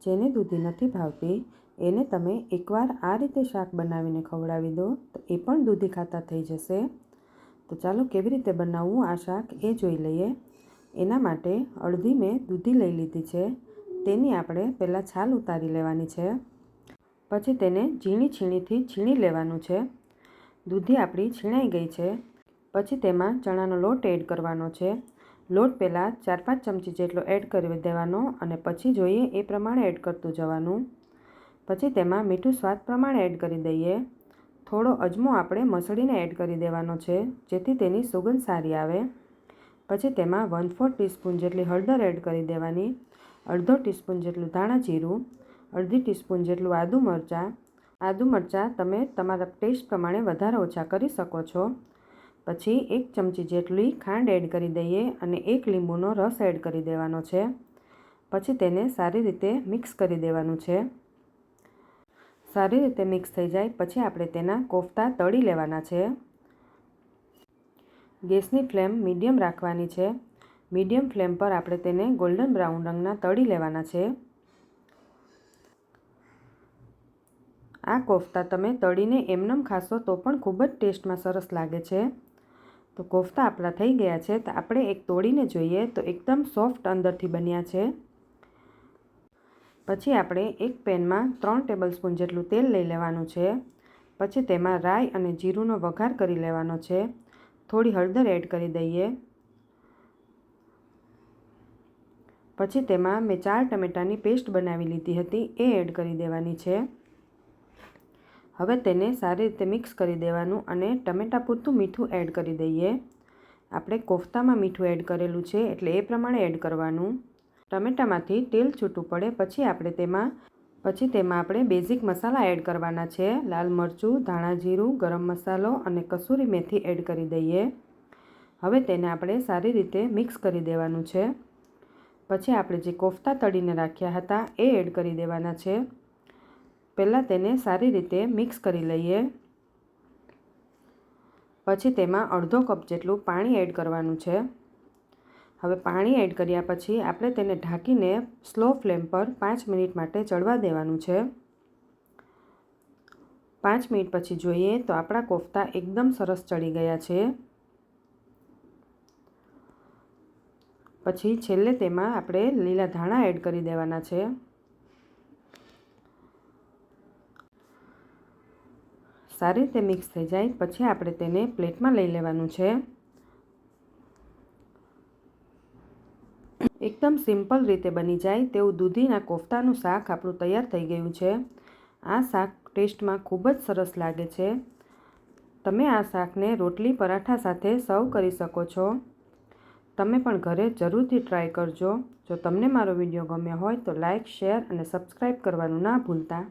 જેને દૂધી નથી ભાવતી એને તમે એકવાર આ રીતે શાક બનાવીને ખવડાવી દો તો એ પણ દૂધી ખાતા થઈ જશે। તો ચાલો કેવી રીતે બનાવવું આ શાક એ જોઈ લઈએ। એના માટે અડધી મેં દૂધી લઈ લીધી છે। તેની આપણે પહેલાં છાલ ઉતારી લેવાની છે, પછી તેને ઝીણી છીણીથી છીણી લેવાનું છે। દૂધી આપણી છીણાઈ ગઈ છે। પછી તેમાં ચણાનો લોટ એડ કરવાનો છે। લોટ પહેલાં 4-5 ચમચી જેટલો એડ કરી દેવાનો અને પછી જોઈએ એ પ્રમાણે એડ કરતું જવાનું। પછી તેમાં મીઠું સ્વાદ પ્રમાણે એડ કરી દઈએ। થોડો અજમો આપણે મસળીને એડ કરી દેવાનો છે જેથી તેની સુગંધ સારી આવે। પછી તેમાં 1/4 ટીસ્પૂન જેટલી હળદર એડ કરી દેવાની, અડધો ટીસ્પૂન જેટલું ધાણા જીરું, અડધી ટીસ્પૂન જેટલું આદુ મરચાં તમે તમારા ટેસ્ટ પ્રમાણે વધારે ઓછા કરી શકો છો। પછી 1 ચમચી જેટલી ખાંડ એડ કરી દઈએ અને 1 લીંબુનો રસ એડ કરી દેવાનો છે। પછી તેને સારી રીતે મિક્સ કરી દેવાનું છે। સારી રીતે મિક્સ થઈ જાય પછી આપણે તેના કોફતા તળી લેવાના છે। ગેસની ફ્લેમ મીડિયમ રાખવાની છે। મીડિયમ ફ્લેમ પર આપણે તેને ગોલ્ડન બ્રાઉન રંગના તળી લેવાના છે। આ કોફતા તમે તળીને એમનેમ ખાશો તો પણ ખૂબ જ ટેસ્ટમાં સરસ લાગે છે। તો કોફતા આપણા થઈ ગયા છે તો આપણે એક તોડીને જોઈએ તો એકદમ સોફ્ટ અંદરથી બન્યા છે। પછી આપણે એક પેનમાં 3 ટેબલસ્પૂન જેટલું તેલ લઈ લેવાનું છે। પછી તેમાં રાઈ અને જીરુંનો વઘાર કરી લેવાનો છે। થોડી હળદર એડ કરી દઈએ। પછી તેમાં મેં 4 ટમેટાની પેસ્ટ બનાવી લીધી હતી એ એડ કરી દેવાની છે। હવે તેને સારી રીતે મિક્સ કરી દેવાનું અને ટમેટા પૂરતું મીઠું એડ કરી દઈએ। આપણે કોફતામાં મીઠું એડ કરેલું છે એટલે એ પ્રમાણે એડ કરવાનું। ટમેટામાંથી તેલ છૂટું પડે પછી તેમાં આપણે બેઝિક મસાલા એડ કરવાના છે। લાલ મરચું, ધાણા જીરું, ગરમ મસાલો અને કસૂરી મેથી એડ કરી દઈએ। હવે તેને આપણે સારી રીતે મિક્સ કરી દેવાનું છે। પછી આપણે જે કોફતા તળીને રાખ્યા હતા એ એડ કરી દેવાના છે। પહેલાં તેને સારી રીતે મિક્સ કરી લઈએ। પછી તેમાં અડધો કપ જેટલું પાણી એડ કરવાનું છે। હવે પાણી એડ કર્યા પછી આપણે તેને ઢાંકીને સ્લો ફ્લેમ પર 5 મિનિટ માટે ચડવા દેવાનું છે। 5 મિનિટ પછી જોઈએ તો આપણા કોફતા એકદમ સરસ ચડી ગયા છે। પછી છેલ્લે તેમાં આપણે લીલા ધાણા એડ કરી દેવાના છે। સારી રીતે મિક્સ થઈ જાય પછી આપણે તેને પ્લેટમાં લઈ લેવાનું છે। એકદમ સિમ્પલ રીતે બની જાય તેવું દૂધીના કોફતાનું શાક આપણું તૈયાર થઈ ગયું છે। આ શાક ટેસ્ટમાં ખૂબ જ સરસ લાગે છે। તમે આ શાકને રોટલી પરાઠા સાથે સર્વ કરી શકો છો। તમે પણ ઘરે જરૂરથી ટ્રાય કરજો। જો તમને મારો વિડીયો ગમ્યો હોય તો લાઇક, શેર અને સબસ્ક્રાઈબ કરવાનું ના ભૂલતા।